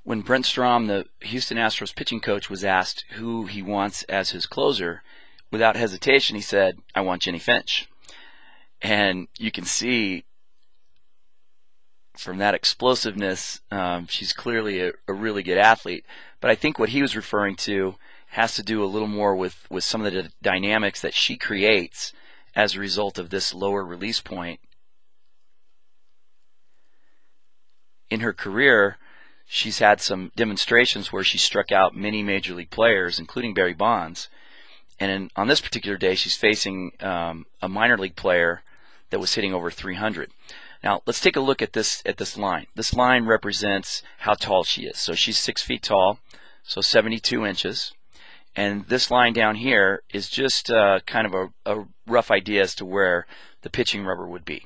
When Brent Strom, the Houston Astros pitching coach, was asked who he wants as his closer, without hesitation he said, "I want Jennie Finch." And you can see from that explosiveness, she's clearly a really good athlete. But I think what he was referring to has to do a little more with some of the dynamics that she creates as a result of this lower release point. In her career, she's had some demonstrations where she struck out many major league players, including Barry Bonds. And on this particular day, she's facing a minor league player that was hitting over 300. Now, let's take a look at this line. This line represents how tall she is. So she's 6 feet tall, so 72 inches. And this line down here is just kind of a rough idea as to where the pitching rubber would be.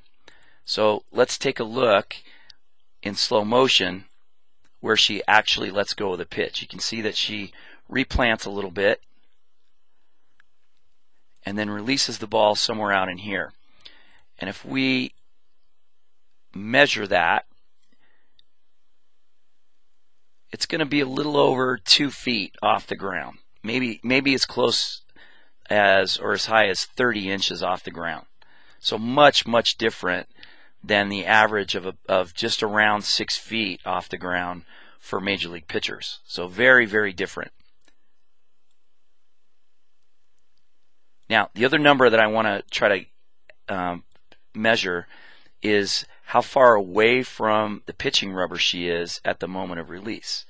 So let's take a look in slow motion where she actually lets go of the pitch. You can see that she replants a little bit and then releases the ball somewhere out in here. And if we measure that, it's going to be a little over 2 feet off the ground. Maybe as close as or as high as 30 inches off the ground. So much different than the average of just around 6 feet off the ground for major league pitchers. So very different. Now, the other number that I want to try to measure is how far away from the pitching rubber she is at the moment of release.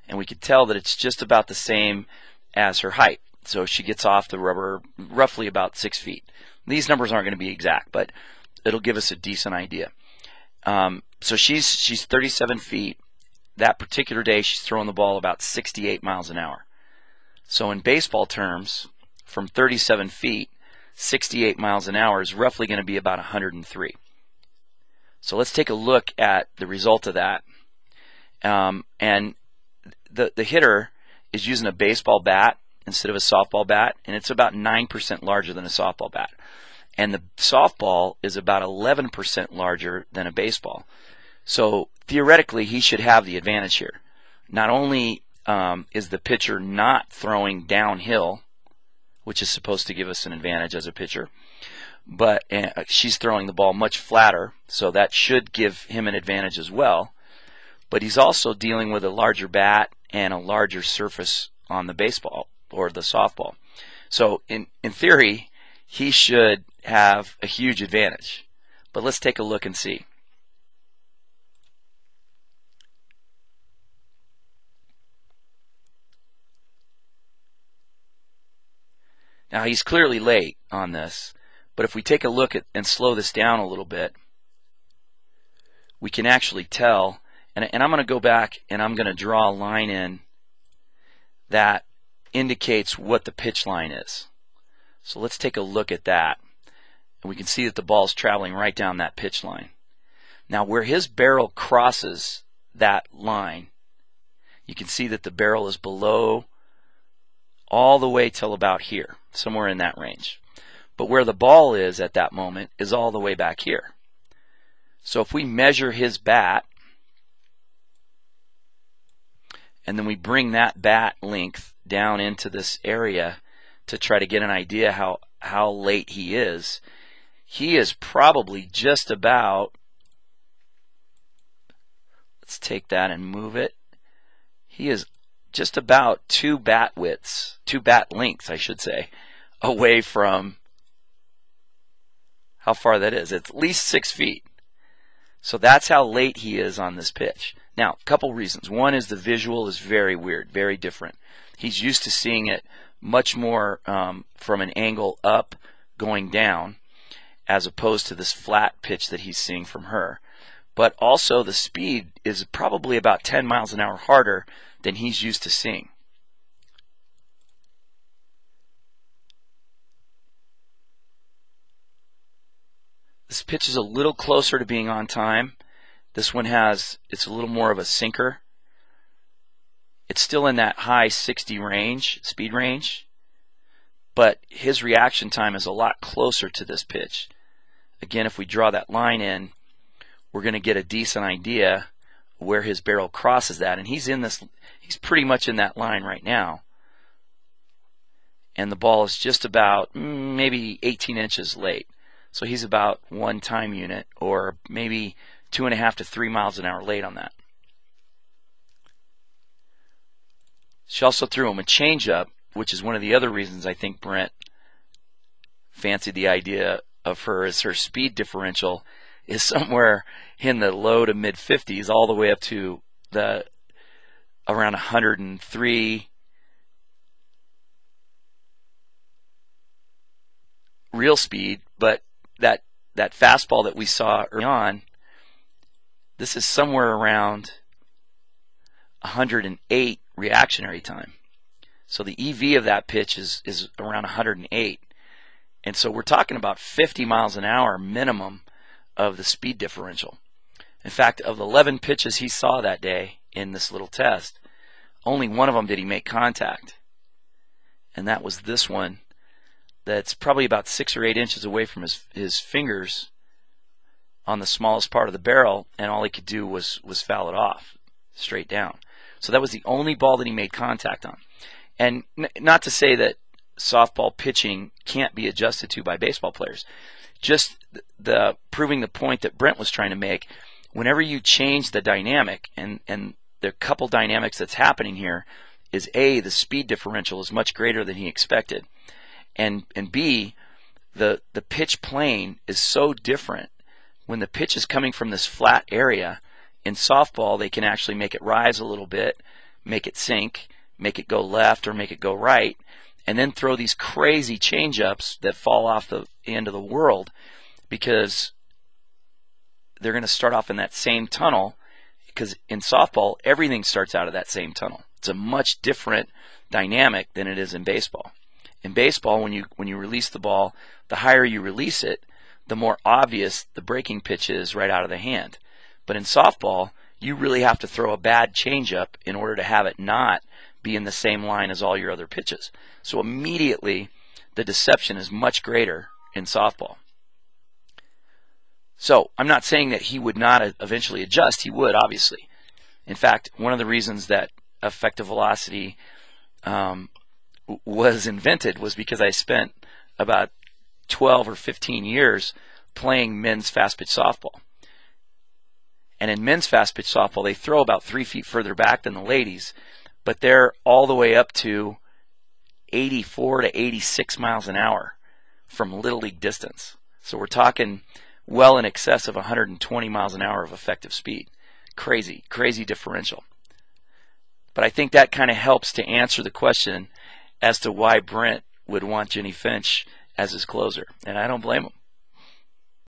And we can tell that it's just about the same as her height. So she gets off the rubber roughly about 6 feet. These numbers aren't going to be exact, but it'll give us a decent idea. So she's 37 feet. That particular day, she's throwing the ball about 68 miles an hour. So in baseball terms, from 37 feet, 68 miles an hour is roughly going to be about 103. So let's take a look at the result of that. And the hitter is using a baseball bat instead of a softball bat, and it's about 9% larger than a softball bat. And the softball is about 11% larger than a baseball. So theoretically, he should have the advantage here. Not only is the pitcher not throwing downhill, which is supposed to give us an advantage as a pitcher, but she's throwing the ball much flatter, so that should give him an advantage as well. But he's also dealing with a larger bat and a larger surface on the baseball or the softball. So in theory, he should have a huge advantage. But let's take a look and see. Now, he's clearly late on this, but if we take a look at and slow this down a little bit, we can actually tell, and I'm going to go back and I'm going to draw a line in that indicates what the pitch line is. So let's take a look at that. And we can see that the ball is traveling right down that pitch line. Now, where his barrel crosses that line, you can see that the barrel is below all the way till about here, somewhere in that range. But where the ball is at that moment is all the way back here. So if we measure his bat, and then we bring that bat length down into this area to try to get an idea how late he is probably just about, let's take that and move it. He is just about two bat lengths, I should say, away from how far that is. It's at least 6 feet. So that's how late he is on this pitch. Now, a couple reasons. One is the visual is very weird, very different. He's used to seeing it much more from an angle up going down as opposed to this flat pitch that he's seeing from her. But also the speed is probably about 10 miles an hour harder than he's used to seeing. This pitch is a little closer to being on time. This one it's a little more of a sinker. It's still in that high 60 range, speed range, but his reaction time is a lot closer to this pitch. Again, if we draw that line in, we're going to get a decent idea where his barrel crosses that, and he's pretty much in that line right now. And the ball is just about maybe 18 inches late. So he's about 1 time unit, or maybe 2.5 to 3 miles an hour late on that. She also threw him a changeup, which is one of the other reasons I think Brent fancied the idea of her, as her speed differential is somewhere in the low to mid 50s, all the way up to the around 103 real speed. But that fastball that we saw early on, this is somewhere around 108 reactionary time. So the EV of that pitch is around 108. And so we're talking about 50 miles an hour minimum of the speed differential. In fact, of the 11 pitches he saw that day in this little test, only one of them did he make contact. And that was this one that's probably about 6 or 8 inches away from his fingers on the smallest part of the barrel, and all he could do was foul it off straight down. So that was the only ball that he made contact on. And not to say that softball pitching can't be adjusted to by baseball players. Just the proving the point that Brent was trying to make, whenever you change the dynamic, and the couple dynamics that's happening here is A, the speed differential is much greater than he expected, and B, the pitch plane is so different. When the pitch is coming from this flat area, in softball they can actually make it rise a little bit, make it sink, make it go left or make it go right, and then throw these crazy change-ups that fall off the end of the world, because they're going to start off in that same tunnel, because in softball everything starts out of that same tunnel. It's a much different dynamic than it is in baseball. In baseball, when you release the ball, the higher you release it, the more obvious the breaking pitch is right out of the hand. But in softball, you really have to throw a bad changeup in order to have it not be in the same line as all your other pitches. So immediately, the deception is much greater in softball. So I'm not saying that he would not eventually adjust. He would, obviously. In fact, one of the reasons that effective velocity was invented was because I spent about 12 or 15 years playing men's fast-pitch softball. And in men's fast-pitch softball, they throw about 3 feet further back than the ladies, but they're all the way up to 84 to 86 miles an hour from Little League distance. So we're talking well in excess of 120 miles an hour of effective speed. Crazy, crazy differential. But I think that kind of helps to answer the question as to why Brent would want Jennie Finch as his closer. And I don't blame him.